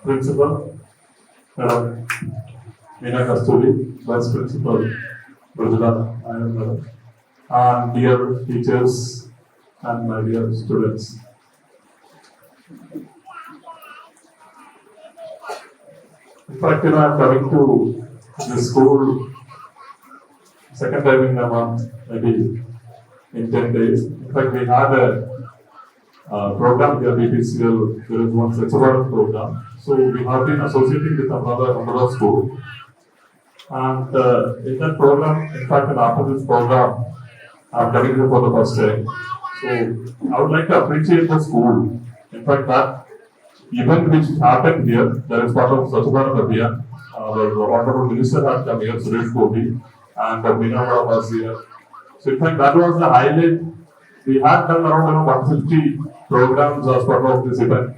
Principal, Madam Meena Kasturi, Vice Principal, Brajula, Madam, and dear teachers and my dear students. In fact, I'm coming to this school second time in a month, maybe in 10 days. In fact, we had a program here, BPCL, there is one flexible program. So we have been associating with another school. And in that program, in fact, and after this program, I'm coming here for the first time. So I would like to appreciate the school. In fact, that event which happened here, that is part of Swachh Bharat Abhiyan. The Honorable Minister had come here, Suresh Gopi, and Meena was here. So in fact, that was the highlight. We had done around 150 programs as part of this event.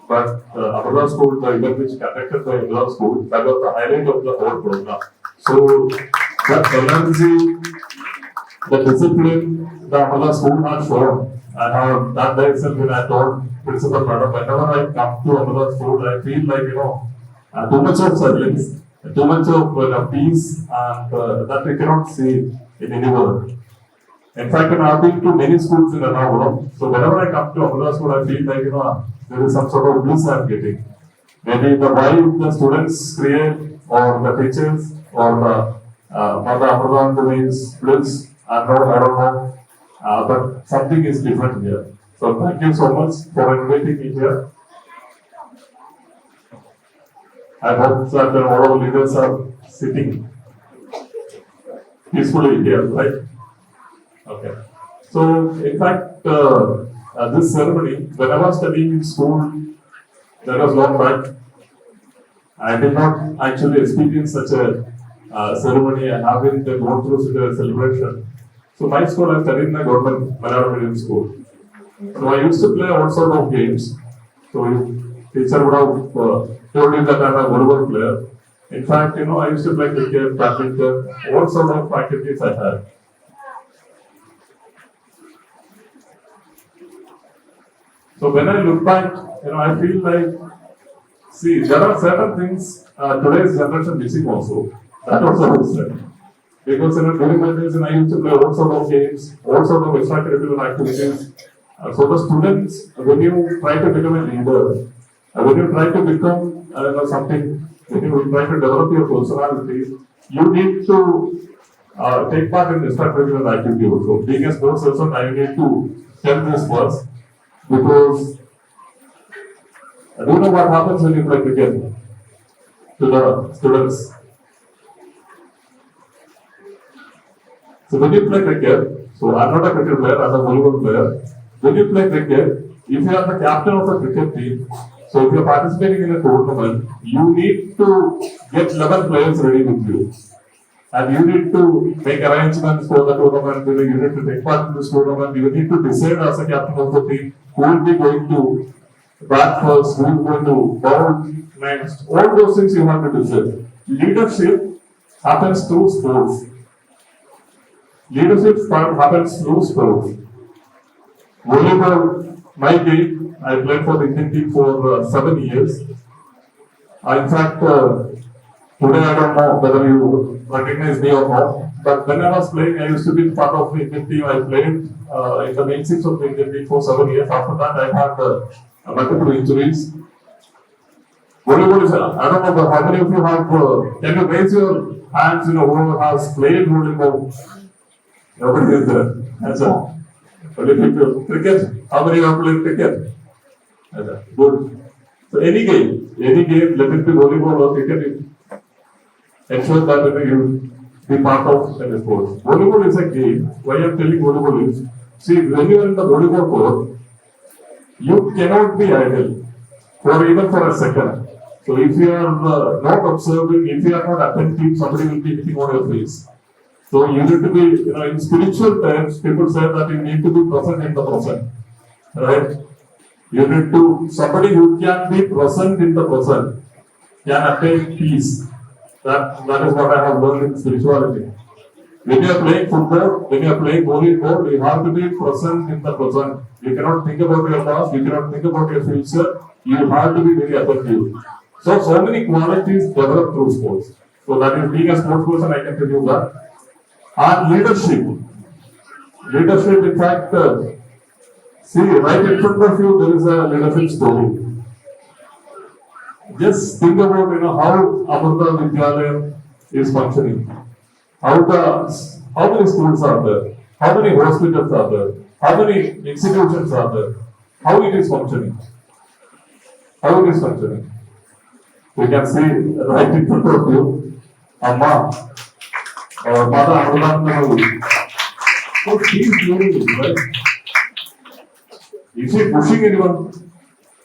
But Amrita School, the event which conducted by Amrita School, that was the highlight of the whole program. So the energy, the discipline the Amrita School has shown, and that day itself when I told Principal Madam, whenever I come to Amrita School, I feel like, too much of silence, too much of peace, and that we cannot see in any world. In fact, I've been to many schools in Ernakulam, so whenever I come to Amrita School, I feel like, there is some sort of bliss I'm getting. Maybe the vibe the students create, or the teachers, or the Mother Amrita means bliss, I don't know, but something is different here. So thank you so much for inviting me here. I hope that all our leaders are sitting peacefully here, right? Okay. So, in fact, this ceremony, when I was studying in school, that was long back. I did not actually experience such a ceremony. I haven't gone through such a celebration. So, my school, I studied in a government Malayalam medium school. So, I used to play all sorts of games. So, teacher would have told you that I'm a volleyball player. In fact, I used to play cricket, badminton, all sorts of activities I had. So when I look back, I feel like, see, there are certain things today's generation missing also. That also is said. Because during my days, I used to play all sorts of games, all sorts of extracurricular activities. So the students, when you try to become a leader, when you try to become something, when you try to develop your personality, you need to take part in extracurricular activity also. Being a sports person, I need to tell this first. Because I don't know what happens when you play cricket to the students. So when you play cricket, so I'm not a cricket player, I'm a volleyball player. When you play cricket, if you are the captain of the cricket team, so if you are participating in a tournament, you need to get 11 players ready with you. And you need to make arrangements for the tournament, you need to take part in this tournament, you need to decide as a captain of the team who will be going to bat first, who is going to bowl next, all those things you have to decide. Leadership happens through sports. Leadership happens through sports. Volleyball, my game, I played for the Indian team for 7 years. In fact, today I don't know whether you recognize me or not, but when I was playing, I used to be part of the Indian team. I played in the main six of the Indian team for 7 years. After that, I had multiple injuries. Volleyball is, I don't know, but how many of you have, can you raise your hands, who has played volleyball? Nobody is there. That's all. Only people. Cricket, how many have played cricket? Good. So any game, let it be volleyball or cricket, ensure that you be part of the sports. Volleyball is a game. Why I'm telling volleyball is, see, when you are in the volleyball court, you cannot be idle even for a second. So if you are not observing, if you are not attentive, somebody will be hitting on your face. So you need to be, in spiritual terms, people say that you need to be present in the present. Right? You need to, somebody who can be present in the present can attain peace. That is what I have learned in spirituality. When you are playing football, when you are playing volleyball, you have to be present in the present. You cannot think about your past, you cannot think about your future. You have to be very attentive. So many qualities develop through sports. So that is being a sports person, I can tell you that. And leadership. Leadership, in fact, see, right in front of you, there is a leadership story. Just think about how Amrita Vidyalaya is functioning. How many schools are there? How many hospitals are there? How many institutions are there? How it is functioning? How it is functioning? We can see right in front of you, Amma, Mother Amrita. So she is doing it, right? Is she pushing anyone?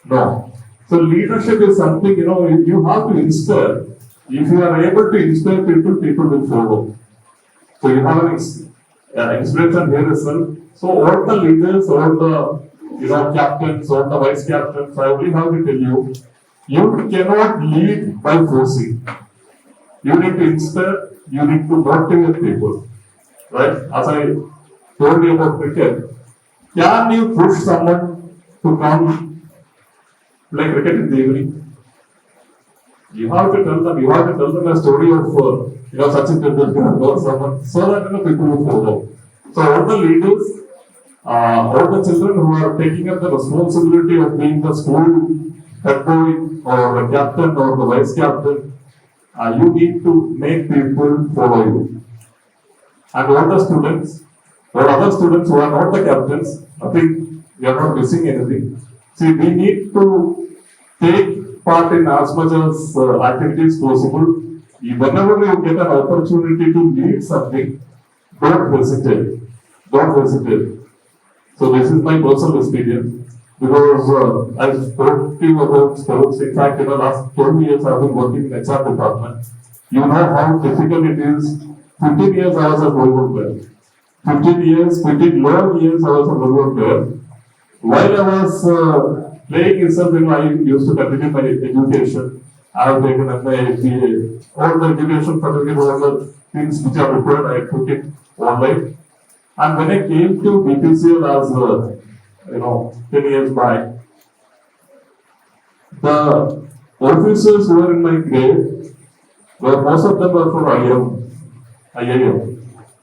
No. So leadership is something, you have to inspire. If you are able to inspire people, people will follow. So you have an inspiration here as well. So all the leaders, all the captains, all the vice captains, I only have to tell you, you cannot lead by forcing. You need to inspire, you need to motivate people. Right? As I told you about cricket, can you push someone to come play cricket in the evening? You have to tell them a story of Sachin Tendulkar or someone, so that people will follow. So all the leaders, all the children who are taking up the responsibility of being the school head boy or the captain or the vice captain, you need to make people follow you. And all the students, or other students who are not the captains, I think we are not missing anything. See, we need to take part in as much as activities possible. Whenever you get an opportunity to lead something, don't hesitate. Don't hesitate. So this is my personal experience because I spoke to you about sports. In fact, in the last 12 years, I have been working in HR department. You know how difficult it is. 15 years I was a volleyball player. 15 long years I was a volleyball player. While I was playing itself, I used to continue my education. I have taken MA, BA, all the education certificate, all the things which are required, I took it online. And when I came to BPCL as 10 years back, the officers who were in my grade, most of them were from IIM.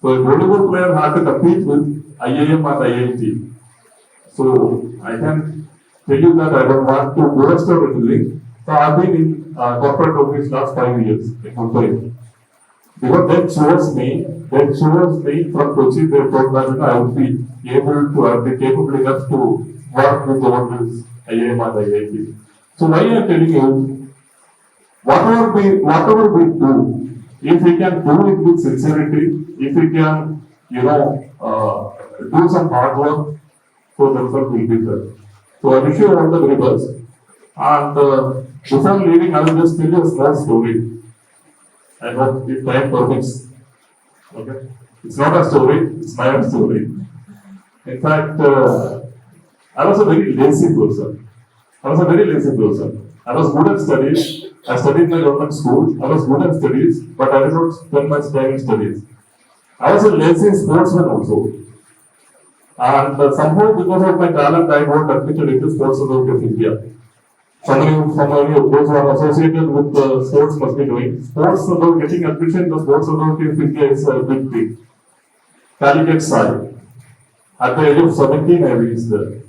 So a volleyball player had to compete with IIM and IIT. So I can tell you that I don't want to boast or anything. So I've been in corporate office last 5 years in Mumbai. Because they chose me from Kochi. They told that I would be capable enough to work with all this IIM and IIT. So why I am telling you, whatever we do, if we can do it with sincerity, if we can, do some hard work, so the result will be there. So I wish you all the very best. And before leaving, I will just tell you a small story. I hope if time permits. Okay? It's not a story, it's my own story. In fact, I was a very lazy person. I was good at studies. I studied in a government school. I was good at studies, but I did not spend much time in studies. I was a lazy sportsman also. And somehow, because of my talent, I got admitted into Sports Authority of India. Some of those who are associated with sports must be doing. Getting admission in the Sports Authority of India is a big thing. Calicut side. At the age of 17, I reached there.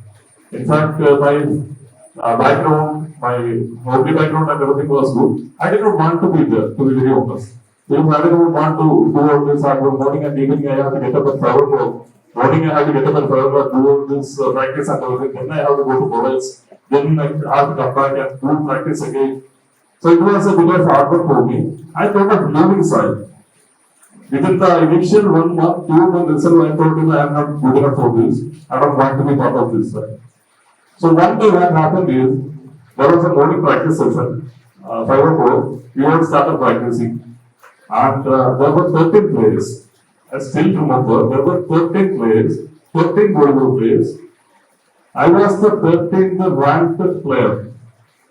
In fact, my background, my hobby background and everything was good. I did not want to be there, to be very honest. Because I did not want to do all this. Morning and evening, I have to get up at 5 o'clock. Morning, I have to get up at 5 o'clock, do all this practice and everything. Then I have to go to college. Then I have to come back and do practice again. So it was a bit of hard work for me. I thought of leaving side. Within the initial 1 month, 2 months, I thought I am not good enough for this. I don't want to be part of this side. So one day what happened is, there was a morning practice session, 5 o'clock, we all started practicing. And there were 13 players. I still remember, there were 13 players, 13 volleyball players. I was the 13th ranked player.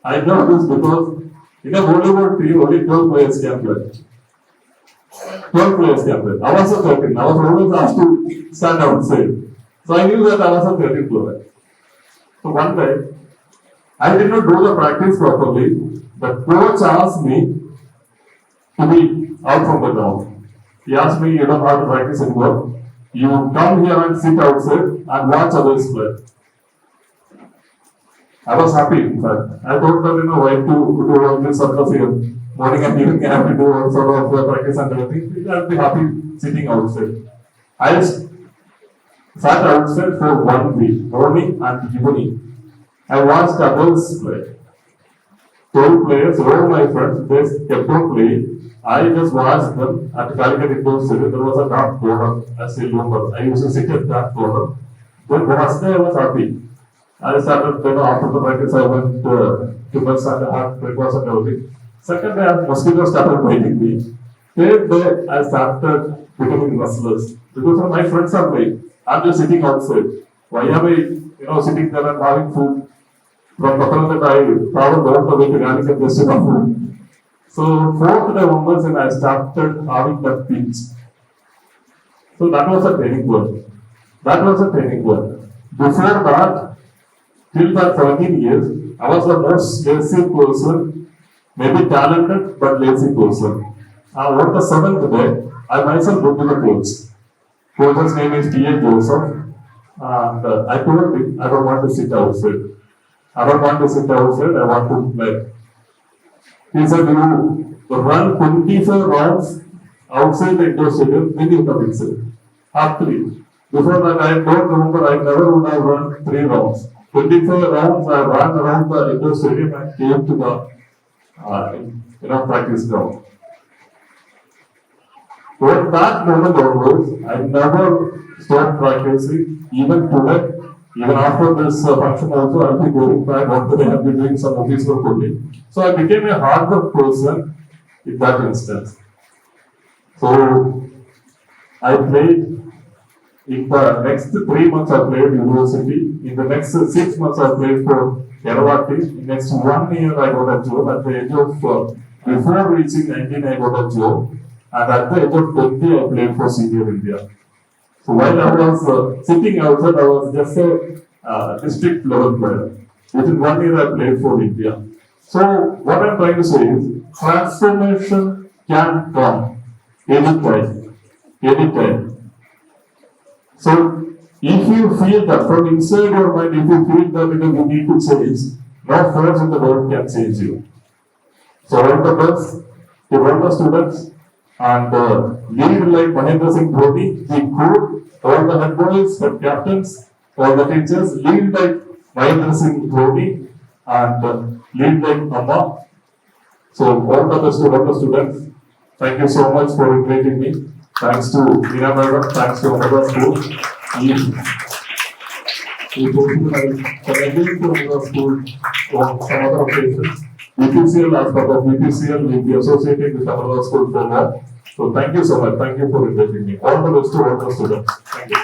I know this because in a volleyball team, only 12 players can play. 12 players captain. I was a 13. I was always asked to stand outside. So I knew that I was a 13 player. So one day, I did not do the practice properly. The coach asked me to be out from the ground. He asked me, you don't have to practice anymore. You come here and sit outside and watch others play. I was happy, in fact. I thought that, why to do all this sort of here. Morning and evening, I have to do all sort of practice and everything. I'll be happy sitting outside. I sat outside for 1 week, morning and evening. I watched others play. 12 players, all my friends, they kept on playing. I just watched them at Calicut Indoor Stadium. There was a dark corner, as you remember. I used to sit at that corner. Then the first day I was happy. I started, after the practice, I went to bus and had breakfast and everything. Second day, mosquitoes started biting me. Third day, I started becoming restless because my friends are playing. I'm just sitting outside. Why am I, sitting there and having food? From Pathanamthitta, I traveled all the way to Calicut just to have food. So fourth day onwards, and I started having that pinch. So that was a training point. Before that, till that 17 years, I was the most lazy person, maybe talented but lazy person. On the 7th day, I myself went to the coach. Coach's name is T.A. Joseph, and I told him, I don't want to sit outside. I want to play. He said, you run 24 rounds outside the indoor stadium, then you come inside. Half 3. Before that, I don't remember, I never would have run 3 rounds. 24 rounds, I ran around the indoor stadium and came to the practice ground. From that moment onwards, I never stopped practicing, even today. Even after this function also, I'll be going back. One day I'll be doing some office work only. So I became a hard work person in that instance. So I played. In the next 3 months, I played university. In the next 6 months, I played for Keravati. In the next 1 year, I got a job. At the age of, before reaching 19, I got a job. And at the age of 20, I played for Senior India. So while I was sitting outside, I was just a district level player. Within 1 year, I played for India. So what I'm trying to say is, transformation can come anytime. So if you feel that from inside your mind, if you feel that you need to change, no force in the world can change you. So all the best to all the students and lead like Mahendra Singh Dhoni, be good. All the head boys, head captains, all the teachers, lead like Mahendra Singh Dhoni and lead like Amma. So all the best to all the students. Thank you so much for inviting me. Thanks to Meena Madam, thanks to Another School. We again to Another School on some other occasions. BPCL as part of BPCL will be associated with Another School for more. So thank you so much. Thank you for inviting me. All the best to all the students. Thank you.